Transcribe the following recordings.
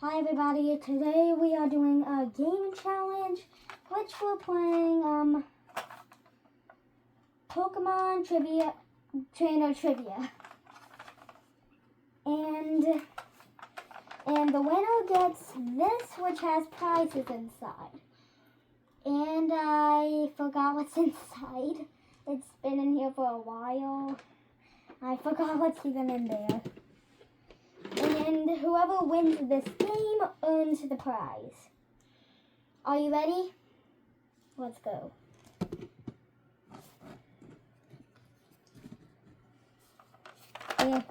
Hi everybody, today we are doing a game challenge, which we're playing Pokemon Trainer Trivia. And the winner gets this, which has prizes inside. And I forgot what's inside. It's been in here for a while. I forgot what's even in there. And whoever wins this game earns the prize. Are you ready? Let's go. Yeah.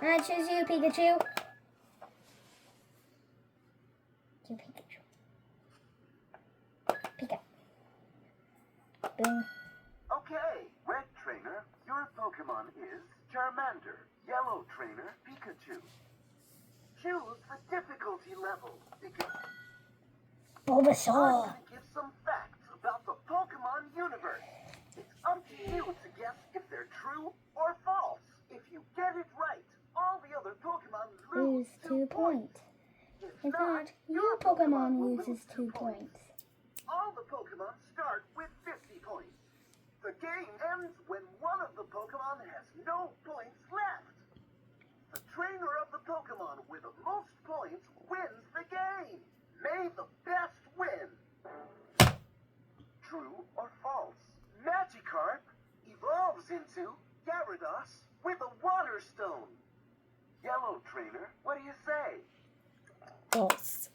I choose you, Pikachu. You, Pikachu. Pika. Boom. Okay, Red Trainer, your Pokemon is Charmander. Yellow Trainer, Pikachu. Choose the difficulty level, because Bulbasaur. I'm going to give some facts about the Pokemon universe. It's up to you to guess if they're true or false. If you get it right, all the other Pokemon lose 2 points. If not, your Pokemon loses 2 points. All the Pokemon start with 50 points. The game ends when one of the Pokemon has no points left. The trainer of the Pokemon with the most points wins the game. May the best win. True or false? Magikarp evolves into Gyarados with a water stone. Yellow Trainer, what do you say? False.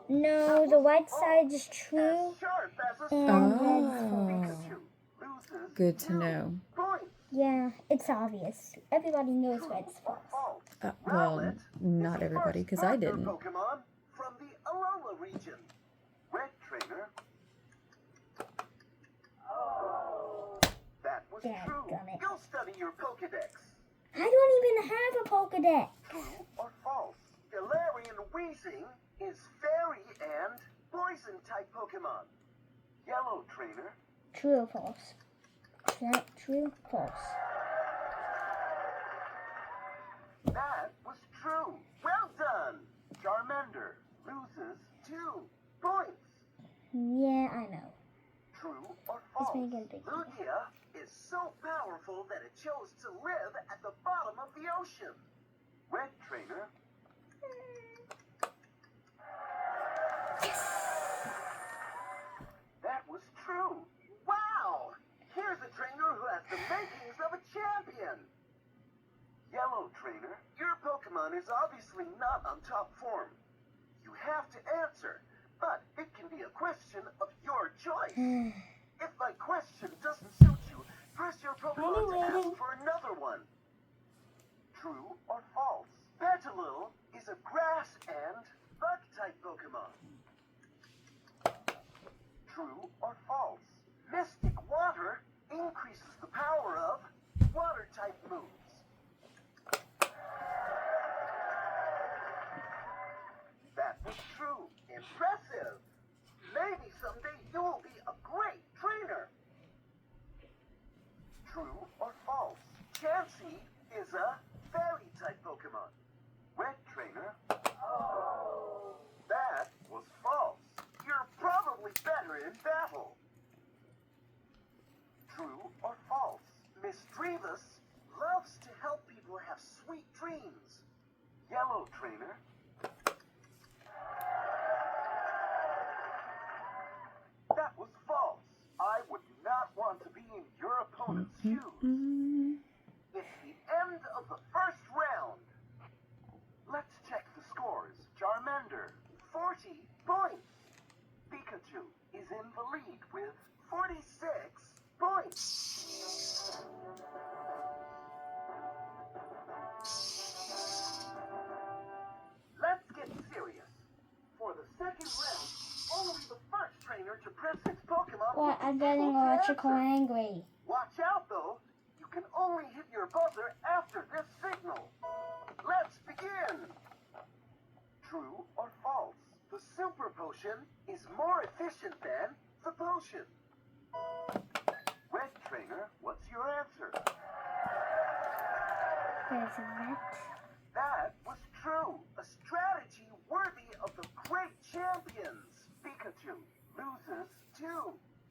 No, the white side is true. As sharp as a And stone. red's false. Pikachu loses Good to 2 know. points. Yeah, it's obvious. Everybody knows red's Or false. false? Well, Rowlet not is the everybody, first because I partner didn't. Pokemon from the Alola region. Red Trainer. That was true. Dadgummit. You'll study your Pokedex. I don't even have a Pokedex. True or false? Galarian Weezing is fairy and poison type Pokemon. Yellow Trainer. True or false? True, false. That was true. Well done. Charmander loses 2 points. Yeah, I know. True or It's false? making a big deal. Lugia is so powerful that it chose to live at the bottom of the ocean. Red Trainer. That was true. Wow! Here's a trainer who has the makings of a champion. Yellow Trainer, your Pokemon is obviously not on top form. You have to answer, but it can be a question of your choice. If my question doesn't suit you, press your Pokemon to ask for another one. True or false? Petalil is a grass and bug-type Pokemon. True or false? Mystic Water increases the power of water-type moves. That was true. Impressive. Maybe someday you will be a great trainer. True or false? Chansey is a fairy-type Pokemon. Red Trainer. That was false. You're probably better in battle. True or false? Miss Drevis loves to help people have sweet dreams. Yellow Trainer. That was false. I would not want to be in your opponent's shoes. It's the end of the first round. Let's check the scores. Charmander, 40 points. Pikachu is in the lead with 46 points. Let's get serious. For the second round, only the first trainer to press its Pokemon What? will I'm be able getting to electrical answer. angry. Watch out, though. You can only hit your buzzer after this signal. Let's begin. True or false? The Super Potion is more efficient than the potion. Red Trainer, what's your answer? There's that. That was true. A strategy worthy of the great champions. Pikachu loses 2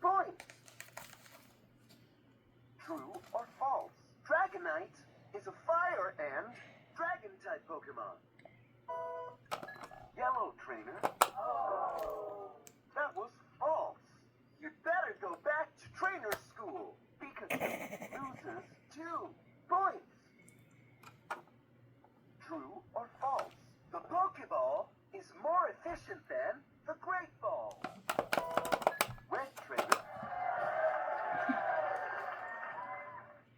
points. True or false? Dragonite is a fire and dragon-type Pokemon. Yellow Trainer. That was false. You'd better go back to trainer school. Pikachu loses 2 points. True or false? The Pokeball is more efficient than the Great Ball. Red Trainer.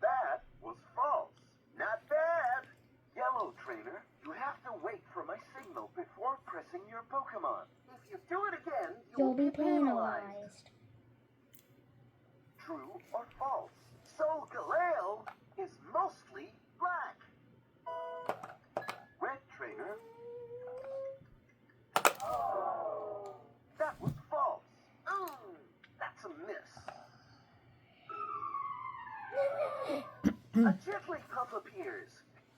That was false. Not bad. Yellow Trainer, you have to wait for my signal before pressing your Pokemon. If you do it again, You'll be penalized. True or false? Sol Galeo is mostly black. Red Trainer. That was false. That's a miss. A Jigglypuff appears.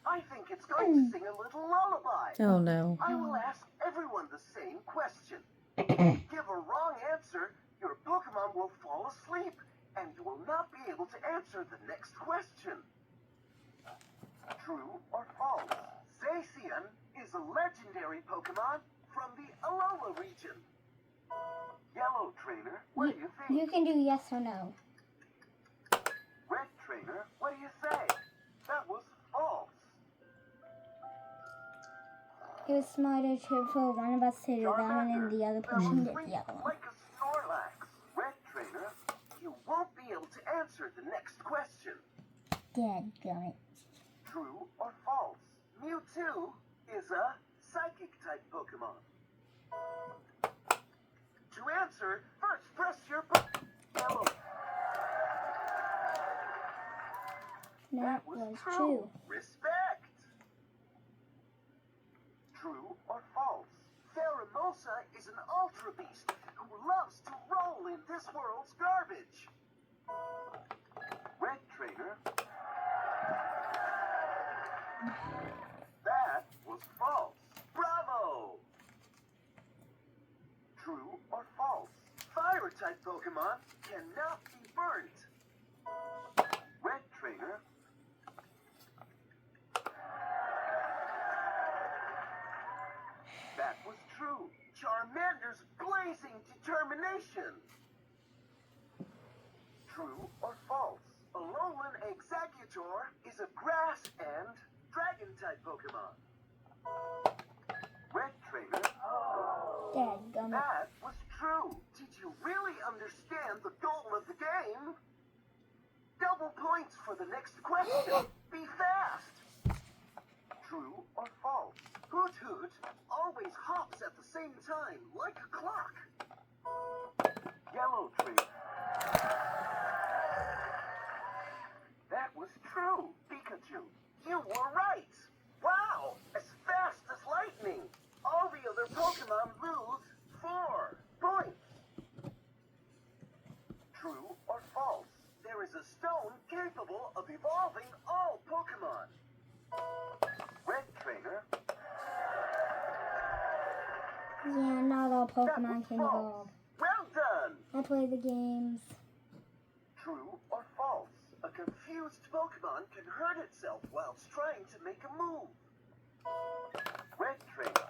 I think it's going to sing a little lullaby. Oh no. I will ask everyone the same question. If you give a wrong answer, your Pokemon will fall asleep, and you will not be able to answer the next question. True or false? Zacian is a legendary Pokemon from the Alola region. Yellow Trainer, what do you think? You can do yes or no. Red Trainer, what do you say? That was false. It was smarter for one of us to do that one and the other person did the other one. Like a Snorlax. Red Trainer, you won't be able to answer the next question. Dadgummit. True or false? Mewtwo is a Psychic-type Pokemon. To answer, first press your yellow. That was true. Respect. True or false? Pheromosa is an Ultra Beast who loves to roll in this world's garbage. Red Trainer. That was false. Bravo! True or false? Fire-type Pokemon cannot be burnt. Red Trainer. That was true. Charmander's blazing determination. True or false? Alolan Exeggutor is a grass and dragon-type Pokemon. Red Trainer. Dadgummit. That was true. Did you really understand the goal of the game? Double points for the next question. Be fast. True or false? Hoot Hoot always hops at the same time, like a clock. Yellow Tree. That was true, Pikachu. You were right. Wow, as fast as lightning. All the other Pokemon lose 4 points. True or false? There is a stone capable of evolving all Pokemon. Red Trainer. Yeah, not all Pokemon can evolve. Well done. I play the games. True or false? A confused Pokemon can hurt itself whilst trying to make a move. Red Trainer.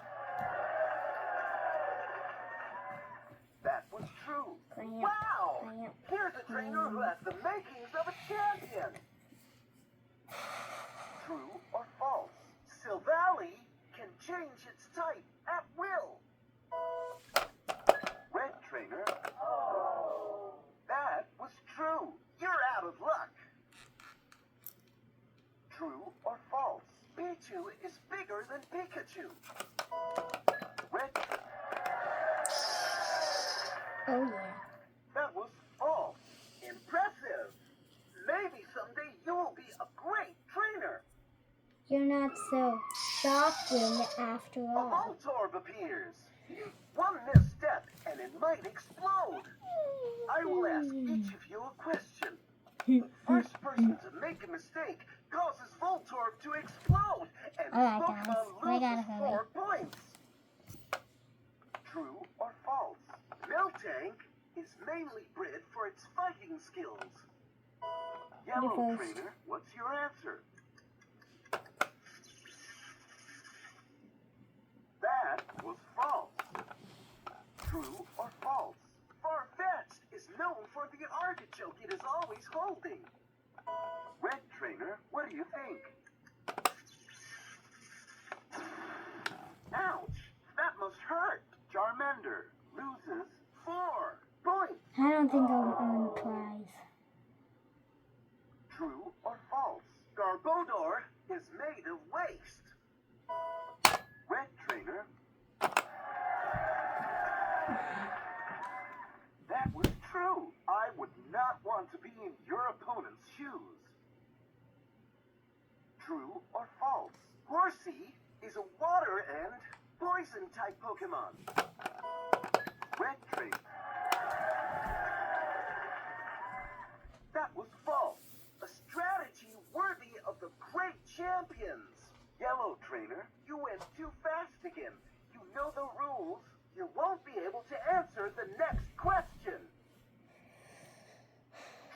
That was true. Cramp, Wow! cramp, Here's a trainer who has the makings of a champion. True or false? Silvally can change its type at will. Red Trainer. That was true. You're out of luck. True or false? Pichu is bigger than Pikachu. Red. Oh yeah. That was false. Impressive. Maybe someday you will be a great trainer. You're not so shocking after A all. Voltorb appears. One misstep and it might explode. I will ask each of you a question. The first person to make a mistake causes Voltorb to explode. Alright, Pokemon guys, I gotta loses hurry. 4 points. True or false? Miltank is mainly bred for its fighting skills. Yellow first. Trainer, what's your answer? That was false. True or false? Farfetch'd is known for the artichoke it is always holding. Red Trainer, what do you think? Ouch! That must hurt. Charmander loses 4 points. I don't think I'll earn a prize. True or false? Garbodor is made of waste. Red Trainer. That was true. I would not want to be in your opponent's shoes. True or false? Horsey is a water and poison type Pokemon. Red Trainer. That was false. A strategy worthy of the great champions. Yellow Trainer, you went too fast again. You know the rules. You won't be able to answer the next question.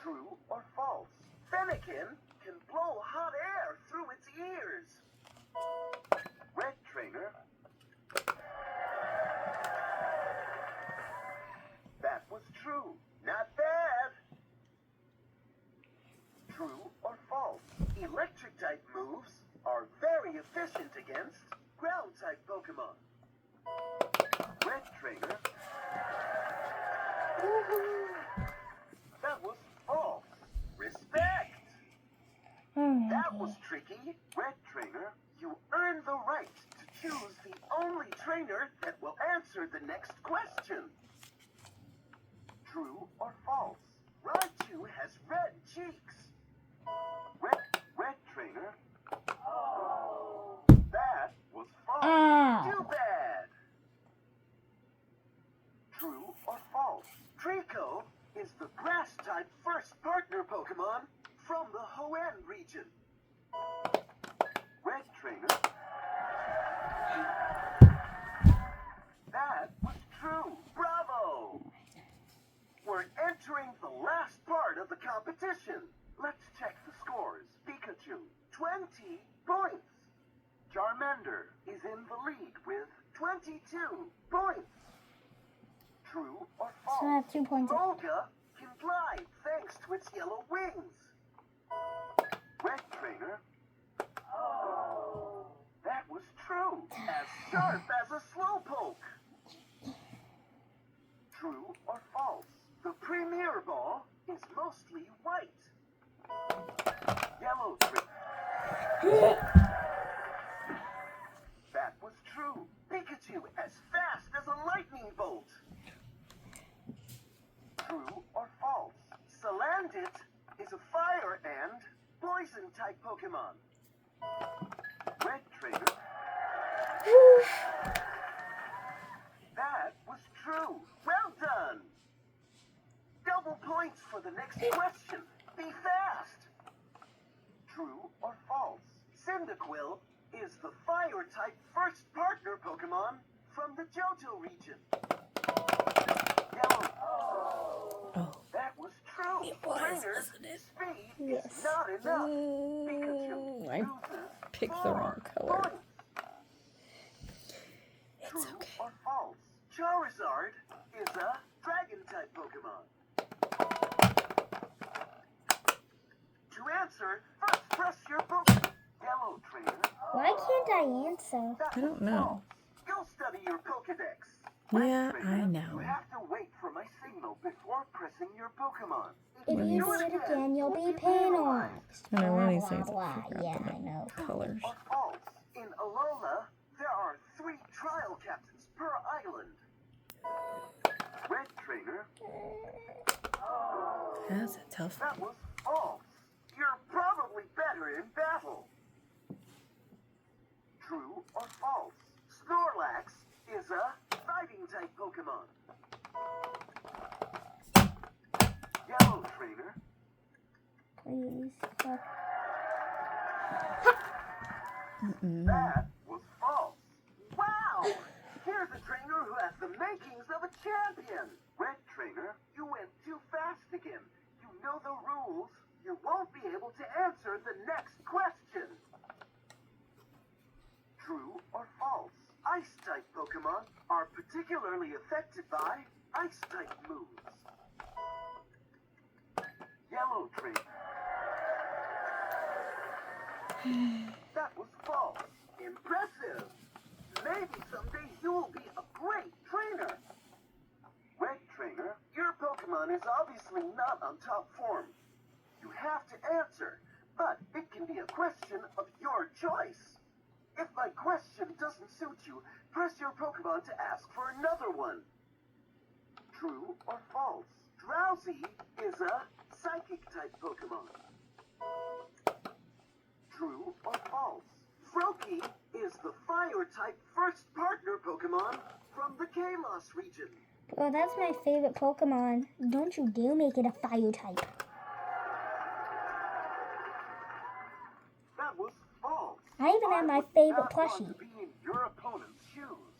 True or false? Fennekin can blow hot air through its ears. Red Trainer. That was true. Not bad. True or false? Electric type moves are very efficient against ground type Pokemon. Red Trainer. That was false. Respect. That was tricky. Red Trainer, you earned the right to choose the only trainer that will answer the next question. True or false? Raichu has red cheeks. Red Trainer. That was false. Too bad. True or false? Trico is the grass-type first partner Pokemon from the Hoenn region. Red Trainer. That was true. Bravo! We're entering the last part of the competition. Let's check the scores. Pikachu, 20 points. Charmander is in the lead with 22 points. True or false? So I have 2 points. Olga can glide thanks to its yellow wings. Red Trainer. That was true. As sharp as a slowpoke. True or false? The Premier Ball is mostly white. Yellow Trainer. That was true. Pikachu as fast as a lightning bolt. True or false? Salandit is a fire and poison type Pokemon. Red Trainer. That was true. Well done. Double points for the next question. Be fast. True or false? Cyndaquil is the fire type first partner Pokemon from the Johto region. Yellow. Oh. That was true. It was, Trainer, wasn't it? speed Yes. is not enough. Pikachu I loses picked the wrong 4 color. points. It's True okay. or false? Charizard is a dragon type Pokemon. To answer, first press your Pokemon. Yellow Trainer. Why can't I answer? That I don't was know. false. Go study your Pokedex. Red Yeah, Trainer, I You know. have to wait for my signal before pressing your Pokemon. If When you you- do it again, you'll be penalized. I know one of these Blah, things I blah, forgot blah. Yeah, the I know. colors. Or false? In Alola, there are 3 trial captains per island. Red Trainer. That's a tough That was false. You're probably better in battle. True or false? Snorlax is a fighting type Pokemon. Yellow Trainer. Please. That was false. Wow! Here's a trainer who has the makings of a champion. Red trainer, you went too fast again. You know the rules. You won't be able to answer the next question. True or false? Ice-type Pokemon are particularly affected by Ice-type moves. Yellow trainer. That was false. Impressive. Maybe someday you will be a great trainer. Red trainer, your Pokemon is obviously not on top form. You have to answer, but it can be a question of your choice. If my question doesn't suit you, press your Pokemon to ask for another one. True or false? Drowsy is a Psychic-type Pokemon. True or false? Froakie is the Fire-type first partner Pokemon from the Kalos region. Well, that's my favorite Pokemon. Don't you dare make it a fire type. That was false. I even have my would favorite not want plushie. to be in your opponent's shoes.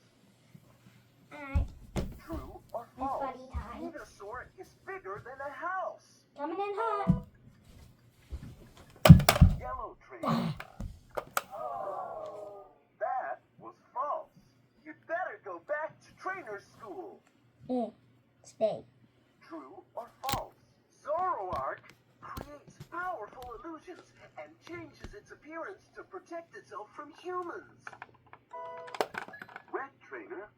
Alright, True or it's false? buddy time. Venusaur is bigger than a house. Coming in hot. Yellow trainer. That was false. You'd better go back to trainer school. Stay. True or false? Zoroark creates powerful illusions and changes its appearance to protect itself from humans. Red trainer.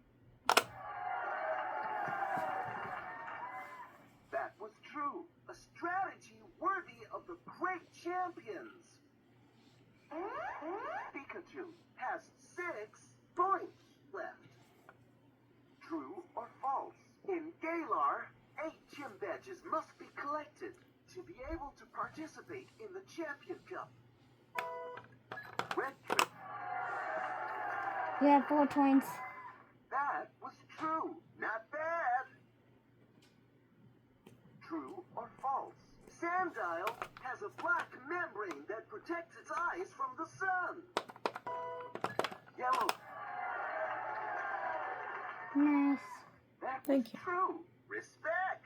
That was true. A strategy worthy of the great champions. Pikachu has 6 points left. True or false? In Galar, 8 gym badges must be collected to be able to participate in the Champion Cup. Red trainer. You have 4 points. That was true. Not bad. True or false? Sandile has a black membrane that protects its eyes from the sun. Yellow. Nice. That was Thank you. true. Respect.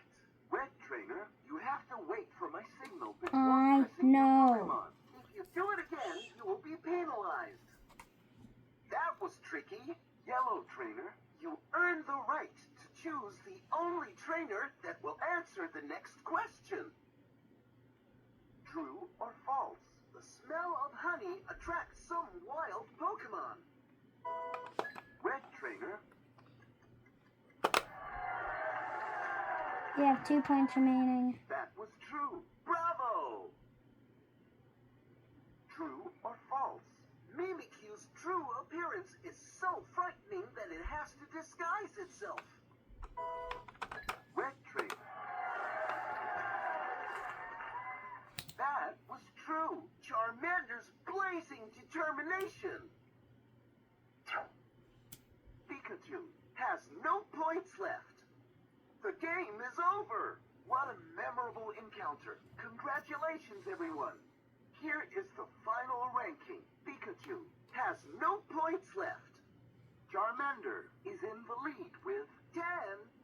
Red trainer, you have to wait for my signal before I pressing your know. Pokemon. If you do it again, you will be penalized. That was tricky. Yellow trainer, you earn the right to choose the only trainer that will answer the next question. True or false? The smell of honey attracts some wild Pokemon. Red trainer, You have 2 points remaining. that was true. Bravo! True or false? Mimikyu's true appearance is so frightening that it has to disguise itself. Red trainer. That was true. Charmander's blazing determination. Pikachu has no points left. The game is over. What a memorable encounter. Congratulations, everyone. Here is the final ranking. Pikachu has no points left. Charmander is in the lead with 10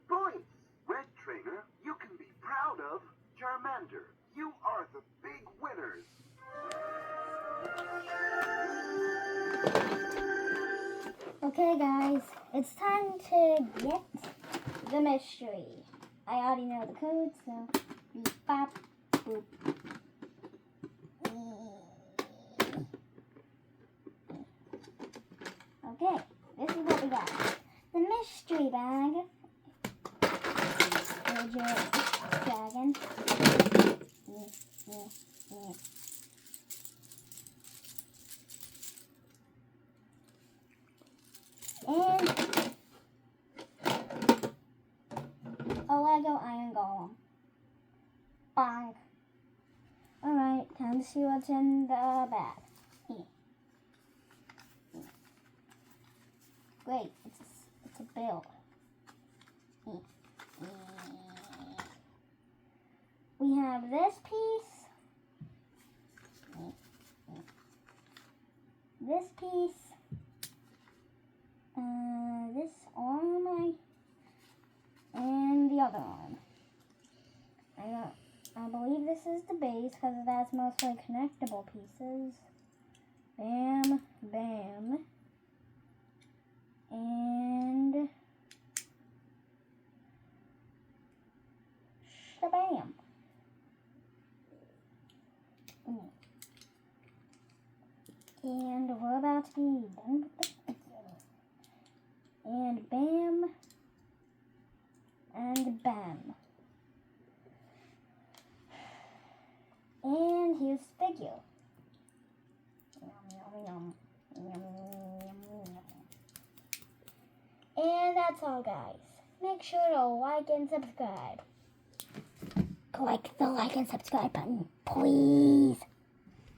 points. Red Trainer, you can be proud of Charmander. You are the big winners. Okay, guys, it's time to get the mystery. I already know the code, so beep, bop, boop. Okay, this is what we got. The mystery bag. Legit dragon. And a Lego Iron Golem. Bonk. Alright, time to see what's in the bag. Great, it's a bill. We have this piece. This piece. This arm, and the other arm. I believe this is the base because that's mostly connectable pieces. Bam, bam, and shabam. And we're about to be done with the video. And bam, and bam. And here's the figure. Yum, yum, yum. Yum, yum, yum. And that's all, guys. Make sure to like and subscribe. Click the like and subscribe button, please.